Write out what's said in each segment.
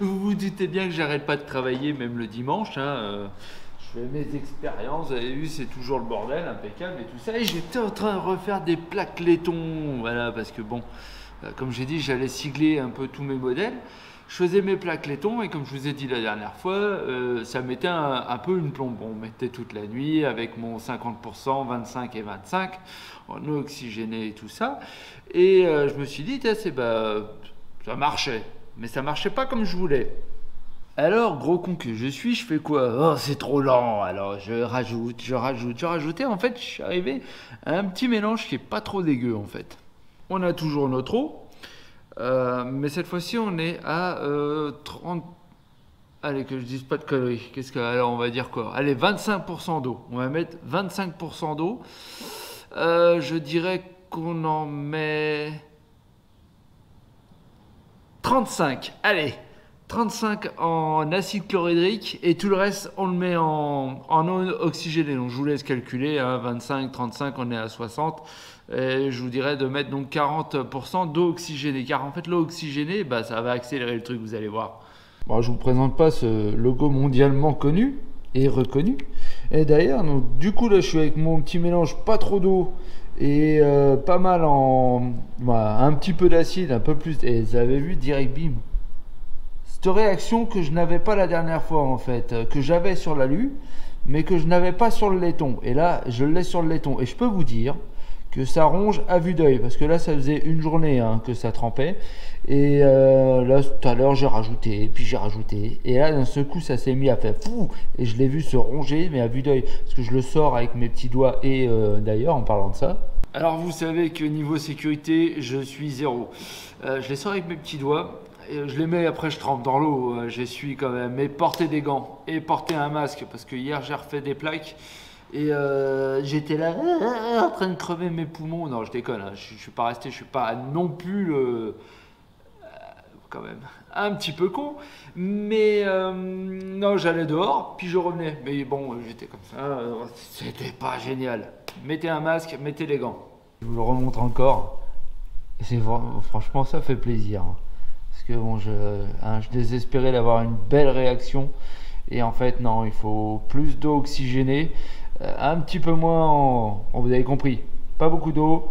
Vous vous doutez bien que j'arrête pas de travailler même le dimanche. Je fais mes expériences, vous avez vu, c'est toujours le bordel, impeccable et tout ça. Et j'étais en train de refaire des plaques laiton, voilà, parce que bon, comme j'ai dit, j'allais sigler un peu tous mes modèles. Je faisais mes plaques laiton et comme je vous ai dit la dernière fois, ça mettait un peu une plombe. On mettait toute la nuit avec mon 50%, 25 et 25, en eau oxygénée et tout ça. Et je me suis dit, tiens, ça marchait, mais ça marchait pas comme je voulais. Alors, gros con que je suis, je fais quoi? Oh, c'est trop lent. Alors, je rajoute. Et en fait, je suis arrivé à un petit mélange qui est pas trop dégueu, en fait. On a toujours notre eau, mais cette fois-ci, on est à 30... Allez, que je dise pas de conneries. Alors, on va dire quoi? Allez, 25% d'eau. On va mettre 25% d'eau. Je dirais qu'on en met 35. Allez, 35 en acide chlorhydrique et tout le reste on le met en eau oxygénée. Donc je vous laisse calculer, 25, 35, on est à 60. Et je vous dirais de mettre donc 40% d'eau oxygénée. Car en fait l'eau oxygénée, ça va accélérer le truc, vous allez voir. Bon, je vous présente pas ce logo mondialement connu et reconnu. Et d'ailleurs, donc, du coup là je suis avec mon petit mélange, pas trop d'eau. Et pas mal un petit peu d'acide, un peu plus. Et vous avez vu, direct bim. Cette réaction que je n'avais pas la dernière fois en fait, que j'avais sur l'alu, mais que je n'avais pas sur le laiton. Et là, je l'ai sur le laiton. Et je peux vous dire que ça ronge à vue d'œil, parce que là, ça faisait une journée que ça trempait. Et là, tout à l'heure, j'ai rajouté, puis j'ai rajouté. Et là, d'un seul coup, ça s'est mis à faire fou. Et je l'ai vu se ronger, mais à vue d'œil, parce que je le sors avec mes petits doigts. Et d'ailleurs, en parlant de ça, alors vous savez que niveau sécurité, je suis zéro. Je les sors avec mes petits doigts. Je les mets, après je trempe dans l'eau, j'essuie quand même. Mais porter des gants et porter un masque, parce que hier j'ai refait des plaques et j'étais là en train de crever mes poumons. Non, je déconne, je suis pas resté, je suis pas non plus quand même un petit peu con. Mais non, j'allais dehors, puis je revenais. Mais bon, j'étais comme ça, c'était pas génial. Mettez un masque, mettez les gants. Je vous le remontre encore. Franchement, ça fait plaisir. Parce que bon, je désespérais d'avoir une belle réaction. Et en fait, non, il faut plus d'eau oxygénée. Un petit peu moins vous avez compris. Pas beaucoup d'eau.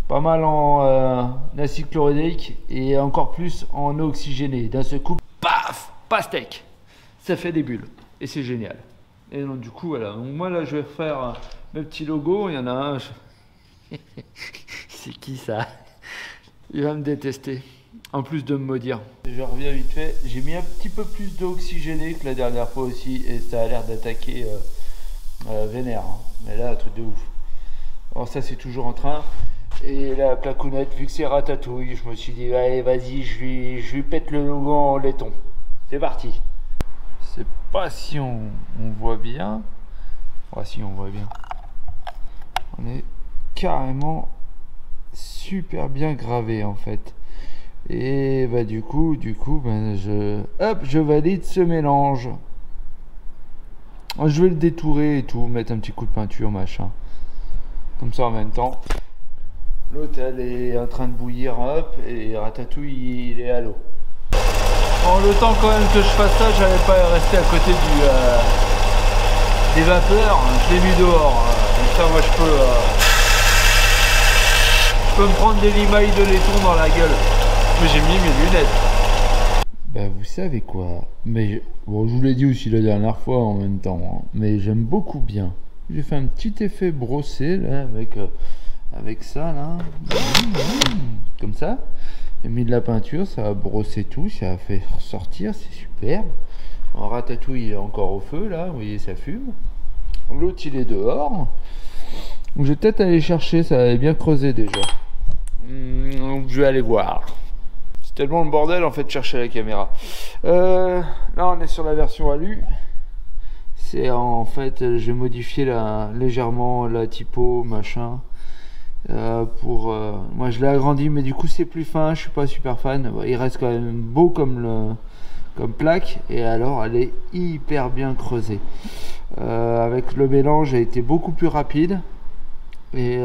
Pas mal en acide chlorhydrique. Et encore plus en eau oxygénée. D'un seul coup, paf, pastèque. Ça fait des bulles. Et c'est génial. Et donc du coup, voilà. Donc, moi là, je vais faire mes petits logos. Il y en a un. C'est qui ça? Il va me détester. En plus de me maudire. Je reviens vite fait. J'ai mis un petit peu plus d'eau oxygénée que la dernière fois aussi. Et ça a l'air d'attaquer vénère. Mais là, un truc de ouf. Alors ça, c'est toujours en train. Et la placounette, vu que c'est ratatouille, je me suis dit, allez, vas-y, je lui pète le logo en laiton. C'est parti. Je sais pas si on voit bien. Ah si, on voit bien. On est carrément super bien gravé en fait. Et du coup je valide ce mélange. Je vais le détourer et tout, mettre un petit coup de peinture machin. Comme ça en même temps. L'autre elle est en train de bouillir, hop, et Ratatouille il est à l'eau. Bon, le temps quand même que je fasse ça, j'allais pas rester à côté des vapeurs. Je l'ai mis dehors. Comme ça moi je peux me prendre des limailles de laiton dans la gueule. Mais j'ai mis mes lunettes. Vous savez quoi? Mais bon, je vous l'ai dit aussi la dernière fois en même temps, mais j'aime beaucoup bien. J'ai fait un petit effet brossé là avec ça là, comme ça. J'ai mis de la peinture, ça a brossé tout, ça a fait ressortir, c'est super. En Ratatouille il est encore au feu là, vous voyez ça fume. L'autre il est dehors. Je vais peut-être aller chercher, ça avait bien creusé déjà. Donc je vais aller voir. C'est tellement le bordel en fait de chercher la caméra. Là on est sur la version alu. C'est en fait, j'ai modifié légèrement la typo machin. Moi je l'ai agrandi, mais du coup c'est plus fin. Je suis pas super fan. Il reste quand même beau comme plaque, et alors elle est hyper bien creusée. Avec le mélange, elle a été beaucoup plus rapide. Et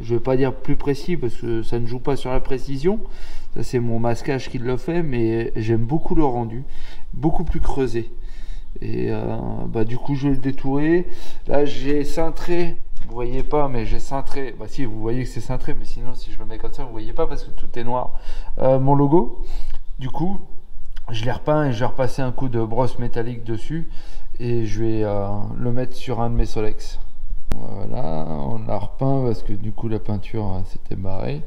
Je vais pas dire plus précis parce que ça ne joue pas sur la précision. Ça c'est mon masquage qui le fait, mais j'aime beaucoup le rendu, beaucoup plus creusé. Et du coup je vais le détourer. Là j'ai cintré, vous voyez pas, mais j'ai cintré. Bah si, vous voyez que c'est cintré, mais sinon si je le mets comme ça, vous voyez pas parce que tout est noir. Mon logo. Du coup, je l'ai repeint et je vais repasser un coup de brosse métallique dessus et je vais le mettre sur un de mes Solex. Voilà, on l'a repeint parce que du coup la peinture s'était barrée.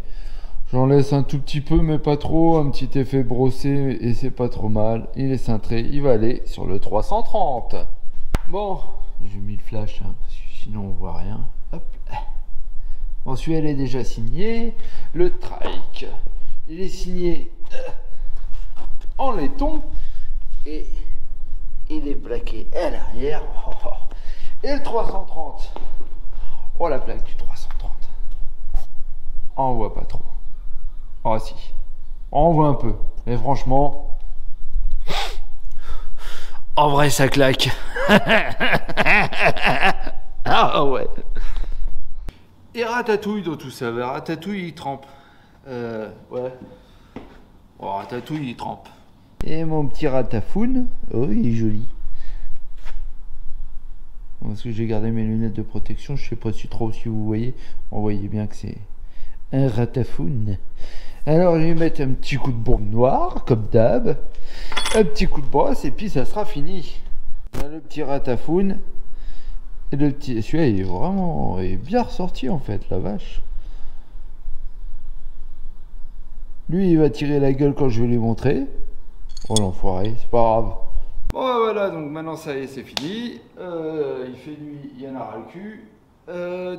J'en laisse un tout petit peu mais pas trop, un petit effet brossé et c'est pas trop mal. Il est cintré, il va aller sur le 330. Bon, j'ai mis le flash parce que sinon on voit rien. Hop. Bon, celui-là est déjà signé. Le trike, il est signé en laiton et il est plaqué à l'arrière. Et le 330. Oh la plaque du 330. On voit pas trop. Oh si. On voit un peu. Mais franchement. En vrai ça claque. Ah ouais. Et Ratatouille dans tout ça. Ratatouille il trempe. Ouais. Oh, Ratatouille il trempe. Et mon petit ratafoun. Oh il est joli. Parce que j'ai gardé mes lunettes de protection, je sais pas si trop si vous voyez. On voyait bien que c'est un ratafoun. Alors je vais mettre un petit coup de bourbe noire, comme d'hab. Un petit coup de brosse et puis ça sera fini. Là, le petit ratafoun. Et le petit. Celui-là il est vraiment bien ressorti en fait, la vache. Lui il va tirer la gueule quand je vais lui montrer. Oh l'enfoiré, c'est pas grave. Bon voilà, donc maintenant ça y est, c'est fini. Il fait nuit, il y en a ras le cul.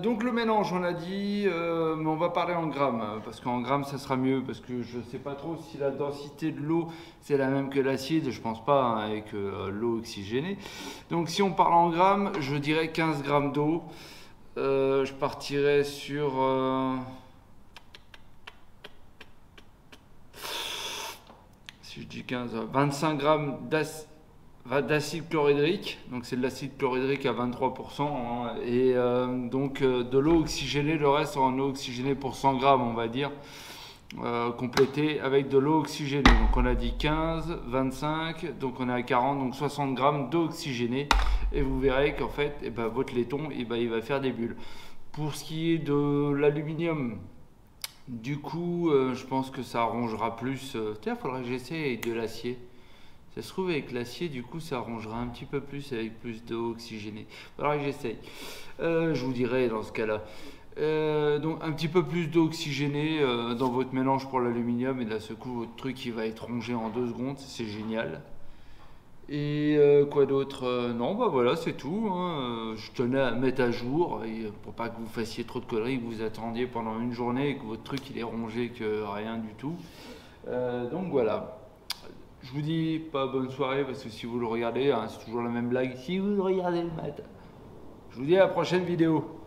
Donc le mélange, on a dit, mais on va parler en grammes, parce qu'en grammes ça sera mieux, parce que je sais pas trop si la densité de l'eau c'est la même que l'acide, je pense pas, hein, avec l'eau oxygénée. Donc si on parle en grammes, je dirais 15 grammes d'eau. Je partirais sur... si je dis 15, 25 grammes d'acide chlorhydrique, donc c'est de l'acide chlorhydrique à 23%, hein, et donc de l'eau oxygénée, le reste en eau oxygénée pour 100 grammes, on va dire, complété avec de l'eau oxygénée. Donc on a dit 15, 25, donc on est à 40, donc 60 grammes d'eau oxygénée, et vous verrez qu'en fait, votre laiton, il va faire des bulles. Pour ce qui est de l'aluminium, du coup, je pense que ça arrangera plus. Tiens, il faudrait que j'essaie avec de l'acier. Ça se trouve avec l'acier, du coup, ça arrangera un petit peu plus avec plus d'eau oxygénée. Il faudra que j'essaye. Je vous dirai dans ce cas-là. Donc un petit peu plus d'eau oxygénée dans votre mélange pour l'aluminium. Et là, ce coup, votre truc, il va être rongé en 2 secondes. C'est génial. Et quoi d'autre? Non, bah voilà, c'est tout, hein. Je tenais à mettre à jour pour pas que vous fassiez trop de conneries, que vous attendiez pendant une journée et que votre truc il est rongé que rien du tout. Donc voilà. Je vous dis pas bonne soirée parce que si vous le regardez, hein, c'est toujours la même blague. Si vous le regardez le matin. Je vous dis à la prochaine vidéo.